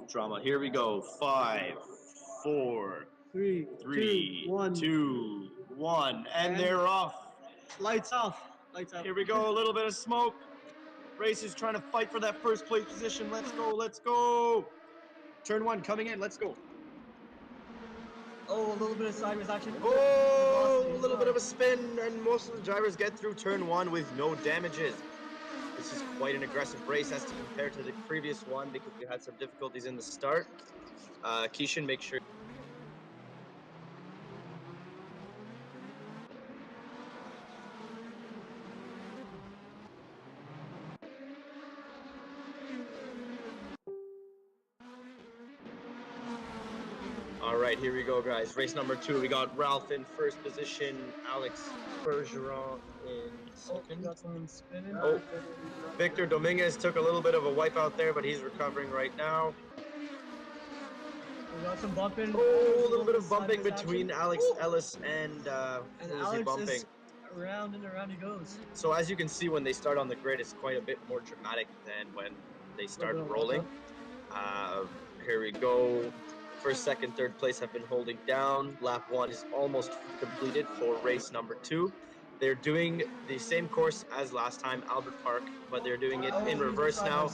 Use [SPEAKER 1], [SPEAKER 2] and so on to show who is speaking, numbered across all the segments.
[SPEAKER 1] Drama. Here we go. 5, 4,
[SPEAKER 2] Three,
[SPEAKER 1] 3, 2, 1, and they're off.
[SPEAKER 2] Lights off. Lights off.
[SPEAKER 1] Here we go. A little bit of smoke. Race is trying to fight for that first place position. Let's go. Let's go. Turn 1 coming in. Let's go.
[SPEAKER 2] Oh, a little bit of sideways action.
[SPEAKER 1] Oh, a little bit of a spin, and most of the drivers get through turn 1 with no damages. This is quite an aggressive race as to compare to the previous one because we had some difficulties in the start. Keishan, make sure. All right, here we go, guys. Race number 2. We got Ralph in first position, Alex Bergeron in second.
[SPEAKER 2] Got someone spinning.
[SPEAKER 1] Oh, Victor Dominguez took a little bit of a wipeout there, but he's recovering right now.
[SPEAKER 2] We got some bumping.
[SPEAKER 1] Oh, a little bit of bumping between Alex Ellis and
[SPEAKER 2] Alex
[SPEAKER 1] bumping.
[SPEAKER 2] is around and around he goes.
[SPEAKER 1] So as you can see, when they start on the grid, it's quite a bit more dramatic than when they start rolling. Here we go. First, second, third place have been holding down. Lap 1 is almost completed for race number 2. They're doing the same course as last time, Albert Park, but they're doing it in reverse now.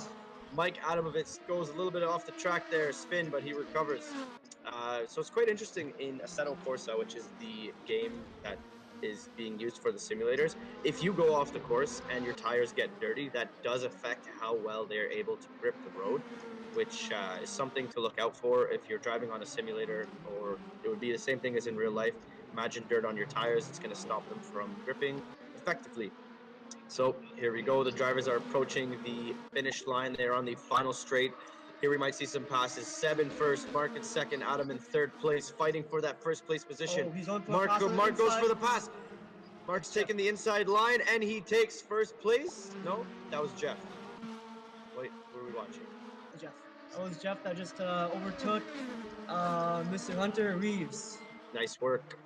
[SPEAKER 1] Mike Adamovitz goes a little bit off the track there, spin, but he recovers. So it's quite interesting in Assetto Corsa, which is the game that is being used for the simulators. If you go off the course and your tires get dirty, that does affect how well they're able to grip the road, which is something to look out for if you're driving on a simulator, or it would be the same thing as in real life. Imagine dirt on your tires, it's going to stop them from gripping effectively. So here we go. The drivers are approaching the finish line. They're on the final straight. Here we might see some passes. Seb in first, Mark in second, Adam in third place, fighting for that first place position.
[SPEAKER 2] Oh, he's on for
[SPEAKER 1] Mark goes for the pass. Mark's
[SPEAKER 2] Jeff.
[SPEAKER 1] taking the inside line, and he takes first place. No, that was Jeff. Wait, what are we watching?
[SPEAKER 2] Jeff. That was Jeff that just overtook Mr. Hunter Reeves.
[SPEAKER 1] Nice work.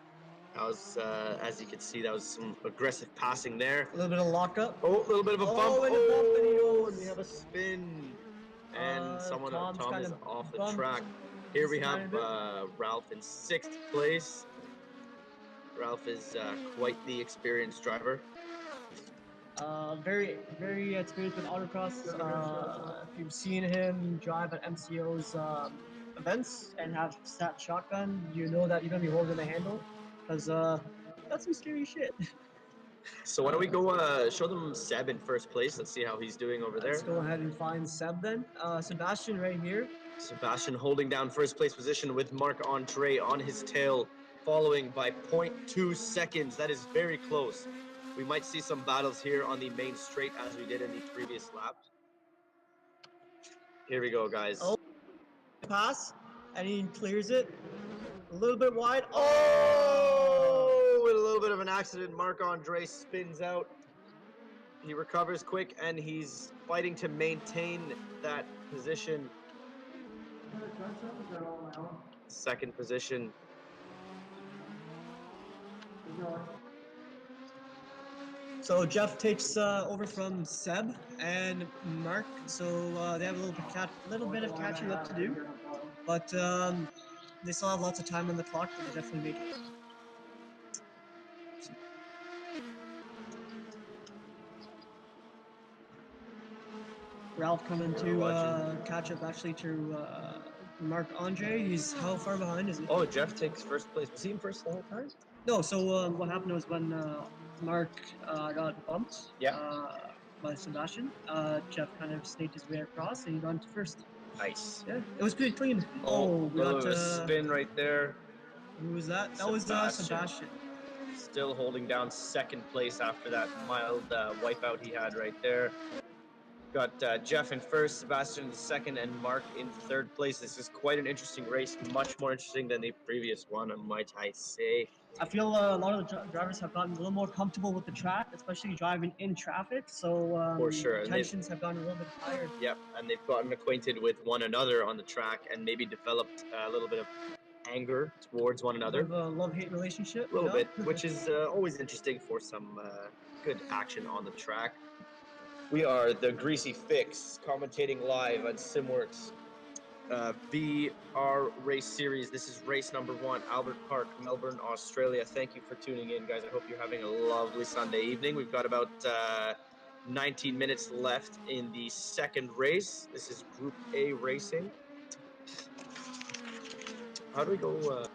[SPEAKER 1] That was, as you can see, that was some aggressive passing there.
[SPEAKER 2] A little bit of lockup.
[SPEAKER 1] Oh, a little bit of a bump.
[SPEAKER 2] And a bump, and he goes.
[SPEAKER 1] And we have a spin. And
[SPEAKER 2] Tom
[SPEAKER 1] is off the track. Here we have Ralph in 6th place. Ralph is quite the experienced driver.
[SPEAKER 2] Very, very experienced with autocross. If you've seen him drive at MCO's events and have sat shotgun, you know that you're gonna be holding the handle, because that's some scary shit.
[SPEAKER 1] So why don't we go show them Seb in first place? Let's see how he's doing over there.
[SPEAKER 2] Let's go ahead and find Seb then. Sebastian right here.
[SPEAKER 1] Sebastian holding down first place position with Marc Andre on his tail, following by 0.2 seconds. That is very close. We might see some battles here on the main straight as we did in the previous lap. Here we go, guys.
[SPEAKER 2] Oh, pass, and he clears it. A little bit wide.
[SPEAKER 1] Oh! With a little bit of an accident, Marc Andre spins out. He recovers quick, and he's fighting to maintain that position. Second position.
[SPEAKER 2] So Jeff takes over from Seb and Mark. So they have a little bit of catching up to do, but they still have lots of time on the clock. But they definitely make it. Ralph coming to catch up actually to Marc Andre. He's how far behind is he?
[SPEAKER 1] Oh, Jeff takes first place. Was he in first the whole time?
[SPEAKER 2] No. So what happened was when Mark got bumped by Sebastian, Jeff kind of snaked his way across and he got into first.
[SPEAKER 1] Nice.
[SPEAKER 2] Yeah, it was pretty clean. Oh, we got
[SPEAKER 1] a spin right there.
[SPEAKER 2] Who was that? That was Sebastian.
[SPEAKER 1] Still holding down second place after that mild wipeout he had right there. Got Jeff in first, Sebastian in second, and Mark in third place. This is quite an interesting race, much more interesting than the previous one, might I say.
[SPEAKER 2] I feel a lot of the drivers have gotten a little more comfortable with the track, especially driving in traffic. So
[SPEAKER 1] for sure,
[SPEAKER 2] tensions have gotten a little bit higher.
[SPEAKER 1] Yep, and they've gotten acquainted with one another on the track, and maybe developed a little bit of anger towards one another.
[SPEAKER 2] A love-hate relationship.
[SPEAKER 1] A little bit, which is always interesting for some good action on the track. We are the Greasy Fix, commentating live on SimWorks. VR Race Series. This is race number 1, Albert Park, Melbourne, Australia. Thank you for tuning in, guys. I hope you're having a lovely Sunday evening. We've got about 19 minutes left in the second race. This is Group A racing. How do we go?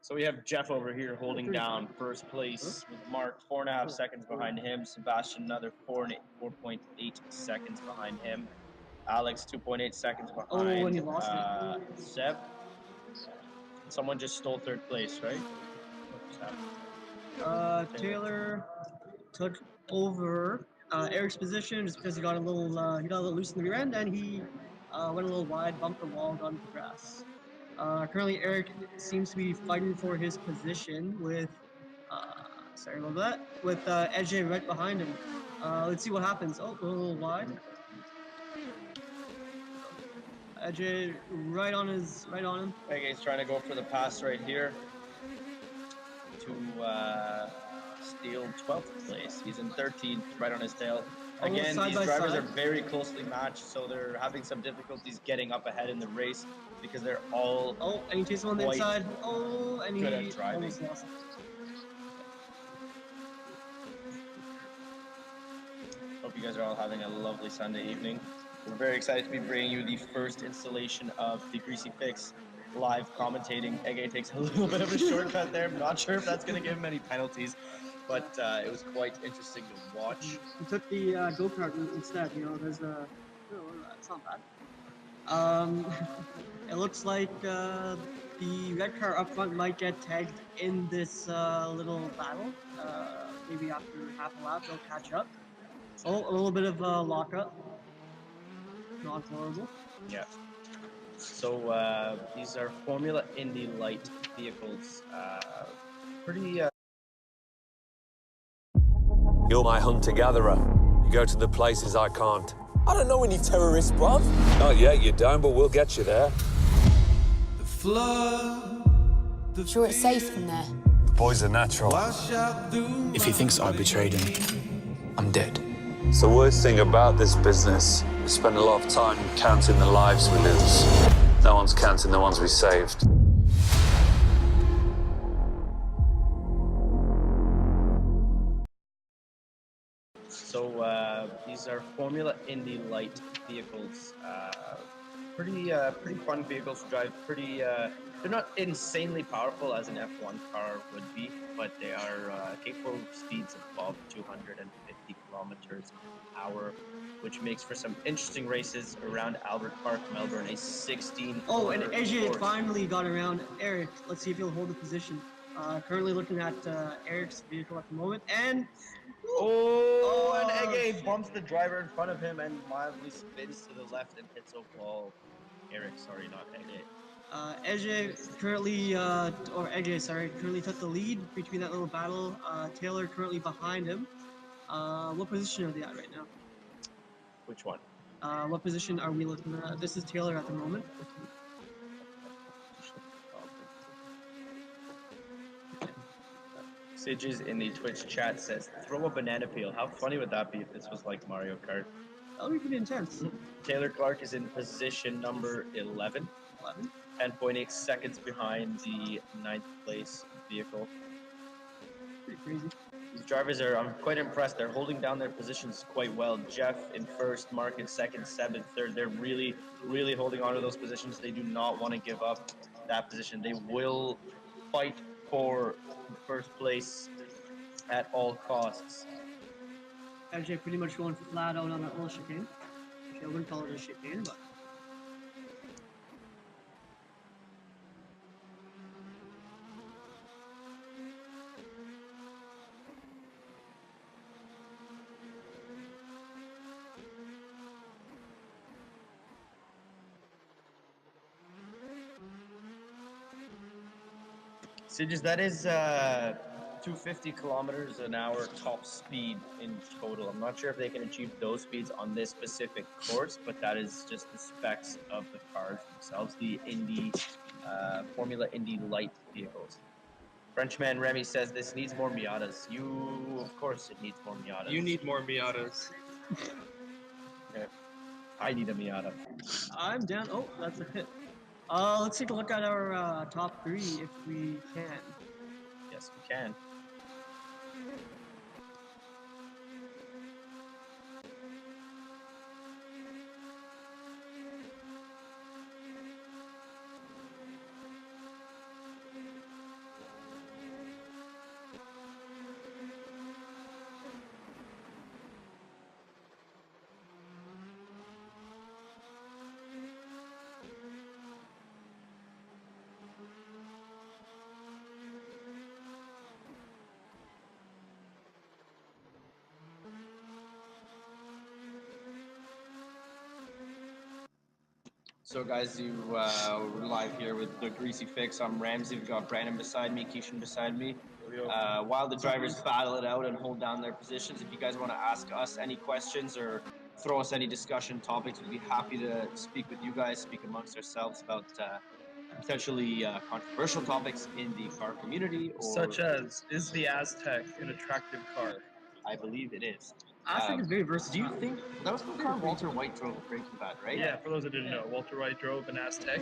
[SPEAKER 1] So we have Jeff over here holding down first place with Mark 4.5 seconds behind him. Sebastian another 4.8 seconds behind him. Alex 2.8 seconds behind.
[SPEAKER 2] and he lost it.
[SPEAKER 1] Seb. Someone just stole third place, right?
[SPEAKER 2] Taylor took over Eric's position just because he got a little loose in the rear end, and he went a little wide, bumped the wall, got into the grass. Currently, Eric seems to be fighting for his position with sorry about that, with Edge right behind him. Let's see what happens. Oh, a little wide. Edge right on him.
[SPEAKER 1] He's trying to go for the pass right here to steal 12th place. He's in 13th, right on his tail. Again, these drivers are very closely matched, so they're having some difficulties getting up ahead in the race because they're all
[SPEAKER 2] and he chased him on the inside. And
[SPEAKER 1] good
[SPEAKER 2] he
[SPEAKER 1] at driving.
[SPEAKER 2] almost lost it.
[SPEAKER 1] Hope you guys are all having a lovely Sunday evening. We're very excited to be bringing you the first installation of the Greasy Fix live commentating. Ege takes a little bit of a shortcut there. I'm not sure if that's going to give him any penalties, but it was quite interesting to watch.
[SPEAKER 2] He took the go-kart route instead. There's a... it's not bad. It looks like the red car up front might get tagged in this little battle. Maybe after half a lap, they'll catch up. Oh, a little bit of lockup. Not horrible.
[SPEAKER 1] Yeah. So these are Formula Indy light vehicles. Pretty...
[SPEAKER 3] You're my hunter-gatherer. You go to the places I can't.
[SPEAKER 4] I don't know any terrorists, bruv.
[SPEAKER 3] Not yet, you don't, but we'll get you there.
[SPEAKER 5] Sure it's safe in there?
[SPEAKER 3] The boys are natural.
[SPEAKER 4] If he thinks I betrayed him, I'm dead.
[SPEAKER 3] It's the worst thing about this business. We spend a lot of time counting the lives we lose. No one's counting the ones we saved.
[SPEAKER 1] So these are Formula Indy light vehicles. Pretty fun vehicles to drive. They're not insanely powerful as an F1 car would be, but they are capable of speeds above 250 kilometers an hour, which makes for some interesting races around Albert Park, Melbourne. A 16.
[SPEAKER 2] Oh, and AJ finally got around Eric. Let's see if he'll hold the position. Currently looking at Eric's vehicle at the moment, and
[SPEAKER 1] and Ege bumps the driver in front of him and mildly spins to the left and hits a wall. Eric, sorry, not Ege.
[SPEAKER 2] Ege currently, or Ege, sorry, currently took the lead between that little battle. Taylor currently behind him. What position are they at right now?
[SPEAKER 1] Which one?
[SPEAKER 2] What position are we looking at? This is Taylor at the moment.
[SPEAKER 1] Sidges in the Twitch chat says, throw a banana peel. How funny would that be if this was like Mario Kart?
[SPEAKER 2] That would be pretty intense.
[SPEAKER 1] Taylor Clark is in position number 11. 10.8 seconds behind the 9th place vehicle.
[SPEAKER 2] Pretty crazy.
[SPEAKER 1] These drivers I'm quite impressed. They're holding down their positions quite well. Jeff in first, Mark in second, Seb in third. They're really, really holding on to those positions. They do not want to give up that position. They will fight for first place at all costs.
[SPEAKER 2] Actually, pretty much going flat out on that little chicane. Actually, I wouldn't call it a chicane, but.
[SPEAKER 1] Sidges, that is 250 kilometers an hour top speed in total. I'm not sure if they can achieve those speeds on this specific course, but that is just the specs of the cars themselves, the Indy, Formula Indy light vehicles. Frenchman Remy says this needs more Miatas. Of course it needs more Miatas.
[SPEAKER 6] You need more Miatas.
[SPEAKER 1] Okay. I need a Miata.
[SPEAKER 2] I'm down. Oh, that's a hit. Let's take a look at our top three if we can.
[SPEAKER 1] Yes, we can. So guys, we're live here with the Greasy Fix. I'm Ramsey. We've got Brandon beside me, Keishan beside me. While the drivers battle it out and hold down their positions, if you guys want to ask us any questions or throw us any discussion topics, we'd be happy to speak with you guys, speak amongst ourselves about potentially controversial topics in the car community.
[SPEAKER 6] Such as, is the Aztec an attractive car?
[SPEAKER 1] I believe it is.
[SPEAKER 2] Aztec is very versatile.
[SPEAKER 1] Do you think that was the car Walter White drove at Breaking Bad, right?
[SPEAKER 6] Yeah, for those that didn't know, Walter White drove an Aztec.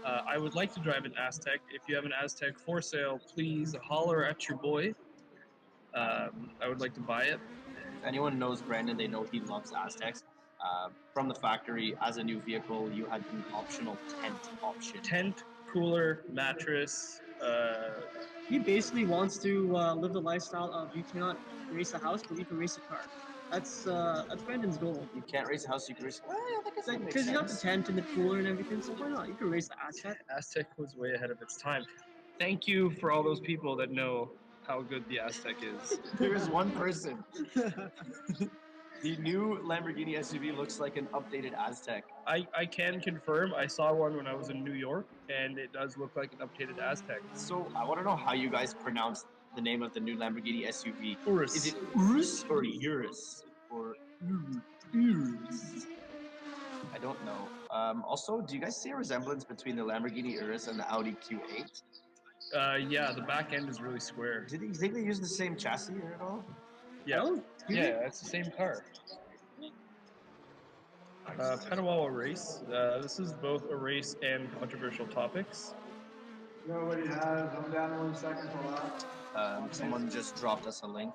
[SPEAKER 6] I would like to drive an Aztec. If you have an Aztec for sale, please holler at your boy. I would like to buy it.
[SPEAKER 1] If anyone knows Brandon, they know he loves Aztecs. From the factory, as a new vehicle, you had the optional tent option.
[SPEAKER 6] Tent, cooler, mattress.
[SPEAKER 2] He basically wants to live the lifestyle of you cannot race a house, but you can race a car. That's Brandon's goal.
[SPEAKER 1] You can't race a house, you can race. Well, I think
[SPEAKER 2] Because you got the tent and the cooler and everything, so why not? You can race the Aztec.
[SPEAKER 6] Aztec was way ahead of its time. Thank you for all those people that know how good the Aztec is.
[SPEAKER 1] There's one person. The new Lamborghini SUV looks like an updated Aztec.
[SPEAKER 6] I can confirm, I saw one when I was in New York, and it does look like an updated Aztec.
[SPEAKER 1] So I want to know how you guys pronounce the name of the new Lamborghini SUV.
[SPEAKER 6] Urus.
[SPEAKER 1] Is it Urus or Urus? Or Urus? I don't know. Also, do you guys see a resemblance between the Lamborghini Urus and the Audi Q8?
[SPEAKER 6] Yeah, the back end is really square.
[SPEAKER 1] Do you think they use the same chassis at all?
[SPEAKER 6] Yeah.
[SPEAKER 2] Oh,
[SPEAKER 6] Yeah, it's the same car. Petawawa race. This is both a race and controversial topics.
[SPEAKER 7] Nobody has. I'm down 1 second to lap.
[SPEAKER 1] Someone just dropped us a link.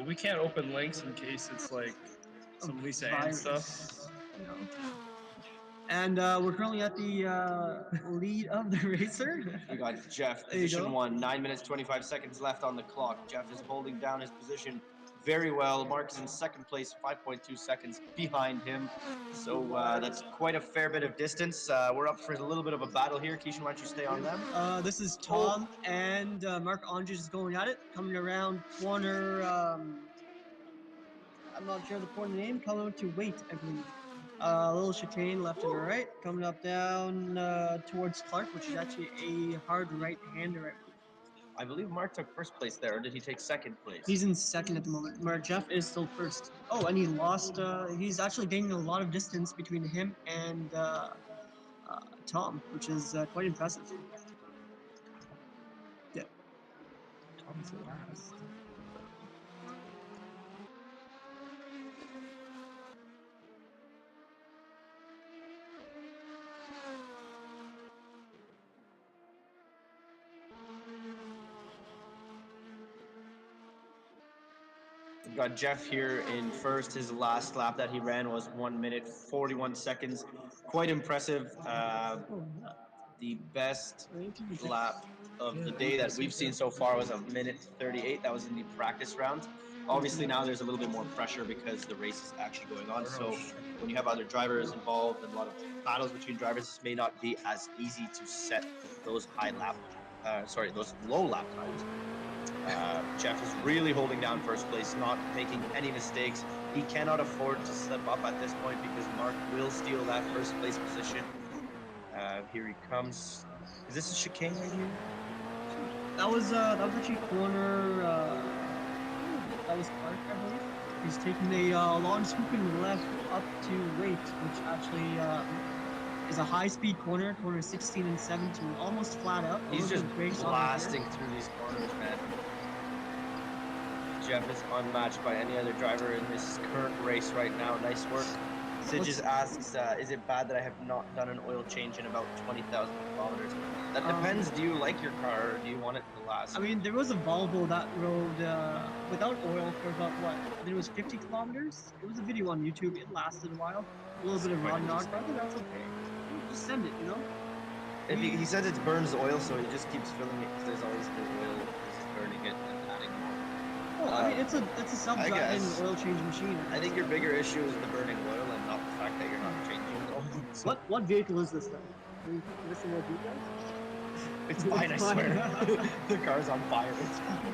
[SPEAKER 6] We can't open links in case it's like some Lisa Ann
[SPEAKER 2] virus,
[SPEAKER 6] stuff.
[SPEAKER 2] you know. And we're currently at the lead of the racer.
[SPEAKER 1] We got Jeff,
[SPEAKER 2] There you
[SPEAKER 1] position
[SPEAKER 2] go.
[SPEAKER 1] 1, 9 minutes 25 seconds left on the clock. Jeff is holding down his position very well. Mark is in second place, 5.2 seconds behind him. So that's quite a fair bit of distance. We're up for a little bit of a battle here. Keishan, why don't you stay on them?
[SPEAKER 2] This is Tom and Mark Andres is going at it, coming around corner. I'm not sure the corner name. Coming up to Wait, I believe. A little chicane left and right, coming up down towards Clark, which is actually a hard right-hander, I believe.
[SPEAKER 1] I believe Mark took first place there, or did he take second place?
[SPEAKER 2] He's in second at the moment. Where Jeff is still first. Oh, and he lost. He's actually gaining a lot of distance between him and Tom, which is quite impressive. Yeah.
[SPEAKER 6] Tom's last.
[SPEAKER 1] We've got Jeff here in first. His last lap that he ran was 1 minute 41 seconds. Quite impressive. The best lap of the day that we've seen so far was a minute 38. That was in the practice round. Obviously now there's a little bit more pressure because the race is actually going on. So when you have other drivers involved and a lot of battles between drivers, this may not be as easy to set those those low lap times. Jeff is really holding down first place, not making any mistakes. He cannot afford to slip up at this point because Mark will steal that first place position. Here he comes. Is this a chicane right here?
[SPEAKER 2] That was actually corner. That was Clark, I believe. He's taking a long swooping left up to Wait, which actually is a high-speed corner 16 and 17, almost flat out.
[SPEAKER 1] He's just blasting through these corners, man. Jeff is unmatched by any other driver in this current race right now. Nice work. Sid just asks, is it bad that I have not done an oil change in about 20,000 kilometers? That depends. Do you like your car or do you want it to last?
[SPEAKER 2] I mean, there was a Volvo that rode without oil for about, what, I think it was 50 kilometers? It was a video on YouTube. It lasted a while. A little bit of rod knock, but I think that's okay. Just send it, you know?
[SPEAKER 1] If he says it burns oil, so he just keeps filling it because there's always new oil. He's just burning it and adding more.
[SPEAKER 2] Well, I mean, it's a self-driving oil change machine.
[SPEAKER 1] I think your bigger issue is the burning oil and not the fact that you're not changing the oil. So
[SPEAKER 2] What vehicle is this then? Can you give us some more details?
[SPEAKER 1] it's fine, I swear. The car's on fire. It's fine.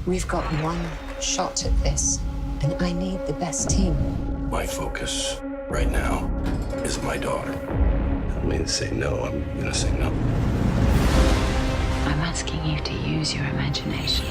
[SPEAKER 5] We've got one shot at this, and I need the best team.
[SPEAKER 8] My focus right now is my daughter. Tell me to say no, I'm gonna say no.
[SPEAKER 5] I'm asking you to use your imagination.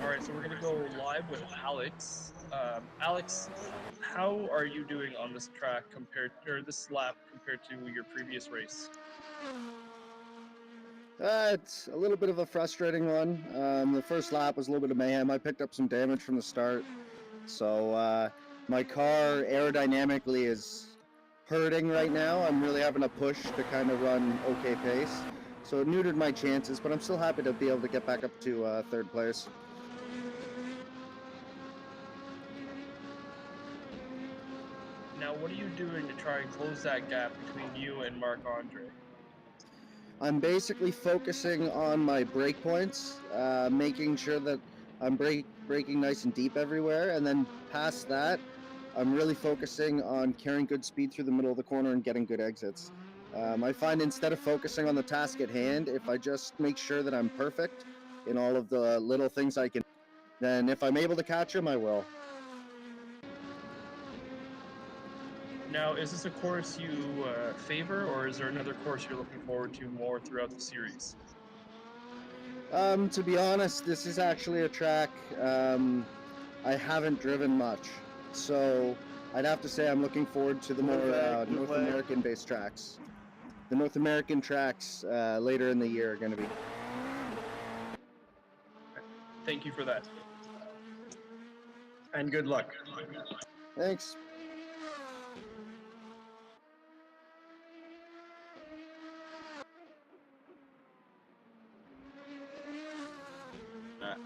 [SPEAKER 6] Alright, so we're gonna go live with Alex. Alex, how are you doing on this track or this lap compared to your previous race?
[SPEAKER 9] It's a little bit of a frustrating one. The first lap was a little bit of mayhem. I picked up some damage from the start, so my car aerodynamically is hurting right now. I'm really having to push to kind of run okay pace, so it neutered my chances, but I'm still happy to be able to get back up to third place.
[SPEAKER 6] Now, what are you doing to try and close that gap between you and Marc-Andre?
[SPEAKER 9] I'm basically focusing on my brake points, making sure that I'm braking nice and deep everywhere, and then past that, I'm really focusing on carrying good speed through the middle of the corner and getting good exits. I find instead of focusing on the task at hand, if I just make sure that I'm perfect in all of the little things I can, then if I'm able to catch them, I will.
[SPEAKER 6] Now, is this a course you favor, or is there another course you're looking forward to more throughout the series?
[SPEAKER 9] To be honest, this is actually a track I haven't driven much, so I'd have to say I'm looking forward to the more North American-based tracks. The North American tracks later in the year are going to be.
[SPEAKER 6] Thank you for that.
[SPEAKER 1] And good luck.
[SPEAKER 9] Thanks.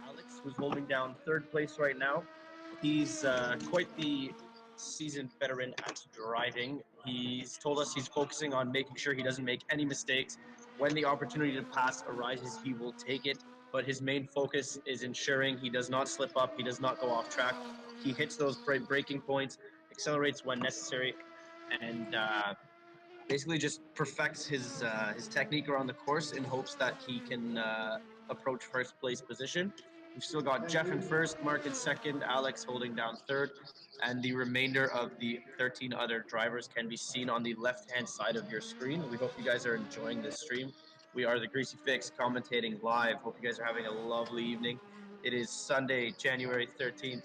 [SPEAKER 1] Alex, who's holding down third place right now. He's quite the seasoned veteran at driving. He's told us he's focusing on making sure he doesn't make any mistakes. When the opportunity to pass arises, he will take it. But his main focus is ensuring he does not slip up, he does not go off track. He hits those braking points, accelerates when necessary, and basically just perfects his technique around the course in hopes that he can approach first place position. We've still got Jeff in first, Mark in second, Alex holding down third, and the remainder of the 13 other drivers can be seen on the left-hand side of your screen. We hope you guys are enjoying this stream. We are the Greasy Fix commentating live. Hope you guys are having a lovely evening. It is Sunday, January 13th.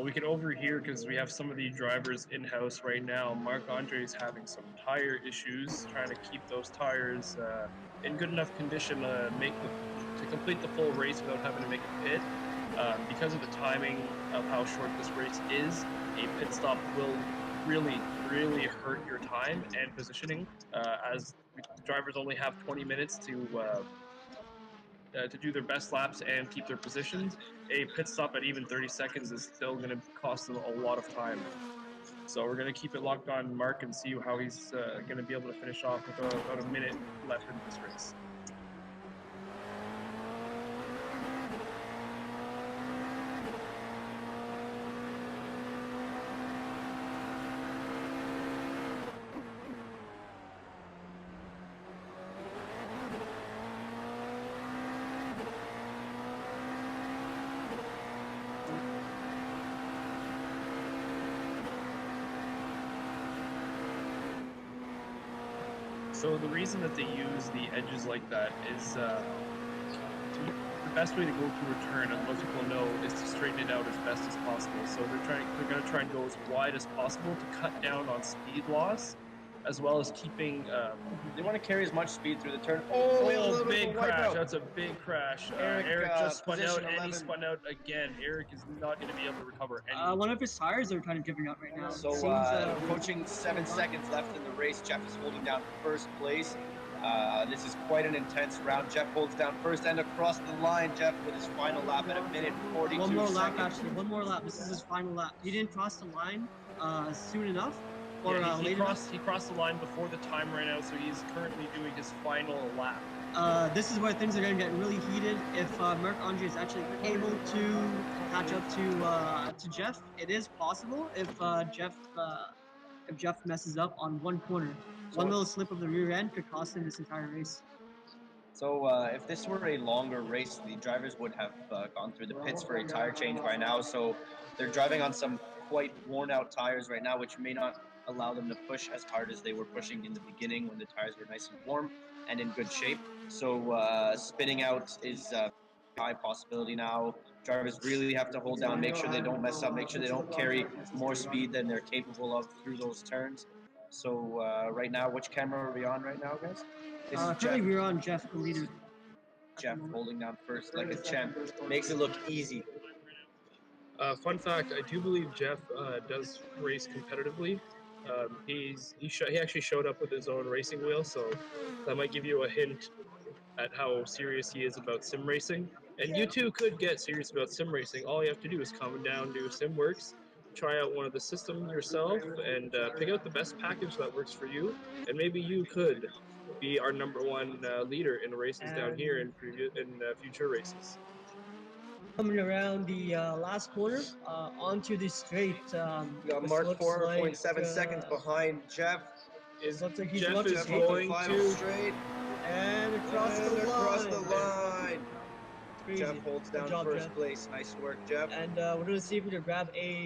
[SPEAKER 6] We can overhear because we have some of the drivers in-house right now. Marc-Andre is having some tire issues, trying to keep those tires in good enough condition to complete the full race without having to make a pit. Because of the timing of how short this race is, a pit stop will really, really hurt your time and positioning, as drivers only have 20 minutes to do their best laps and keep their positions. A pit stop at even 30 seconds is still going to cost them a lot of time. So we're going to keep it locked on Mark and see how he's going to be able to finish off with about a minute left in this race. So the reason that they use the edges like that is the best way to go through a turn, and most people know, is to straighten it out as best as possible. So they're going to try and go as wide as possible to cut down on speed loss, as well as keeping.
[SPEAKER 1] They want to carry as much speed through the turn.
[SPEAKER 6] Oh, big crash! That's a big crash. Eric just spun out, and
[SPEAKER 1] 11.
[SPEAKER 6] he spun out again. Eric is not going to be able to recover any.
[SPEAKER 2] One of his tires are kind of giving out right now.
[SPEAKER 1] So approaching 7 seconds left in the race, Jeff is holding down first place. This is quite an intense round. Jeff holds down first and across the line. Jeff with his final lap at 1:42.
[SPEAKER 2] One more lap, actually. One more lap. This is his final lap. He didn't cross the line soon enough, Or
[SPEAKER 6] Yeah, he
[SPEAKER 2] later?
[SPEAKER 6] crossed the line before the time ran out, so he's currently doing his final lap.
[SPEAKER 2] This is where things are going to get really heated. If Marc-Andre is actually able to catch up to Jeff, it is possible if Jeff messes up on one corner. One little slip of the rear end could cost him this entire race.
[SPEAKER 1] So if this were a longer race, the drivers would have gone through the pits for a tire change by now. So they're driving on some quite worn out tires right now, which may not allow them to push as hard as they were pushing in the beginning when the tires were nice and warm and in good shape. So spinning out is a high possibility now. Drivers really have to hold down, make sure they don't mess up, make sure they don't carry more speed than they're capable of through those turns. So right now, which camera are we on right now, guys? This is
[SPEAKER 2] Currently, we're on Jeff, the leader.
[SPEAKER 1] Jeff holding down first like a champ. Makes it look easy.
[SPEAKER 6] Fun fact: I do believe Jeff does race competitively. He actually showed up with his own racing wheel, so that might give you a hint at how serious he is about sim racing. And you too could get serious about sim racing. All you have to do is come down to SimWorks, try out one of the systems yourself, and pick out the best package that works for you. And maybe you could be our #1 leader in races down here in future races.
[SPEAKER 2] Coming around the last corner onto the straight.
[SPEAKER 1] We got
[SPEAKER 2] This
[SPEAKER 1] Mark
[SPEAKER 2] looks
[SPEAKER 1] 4.7
[SPEAKER 2] like,
[SPEAKER 1] seconds behind Jeff.
[SPEAKER 2] Looks like he's
[SPEAKER 6] Jeff
[SPEAKER 2] about to
[SPEAKER 6] is
[SPEAKER 2] take
[SPEAKER 6] going
[SPEAKER 1] Final
[SPEAKER 6] to
[SPEAKER 1] straight
[SPEAKER 2] and across
[SPEAKER 1] and
[SPEAKER 2] the
[SPEAKER 1] across
[SPEAKER 2] line.
[SPEAKER 1] the line.
[SPEAKER 2] Crazy.
[SPEAKER 1] Jeff holds
[SPEAKER 2] Good
[SPEAKER 1] down
[SPEAKER 2] job,
[SPEAKER 1] first
[SPEAKER 2] Jeff.
[SPEAKER 1] place. Nice work, Jeff.
[SPEAKER 2] And we're gonna see if we can grab a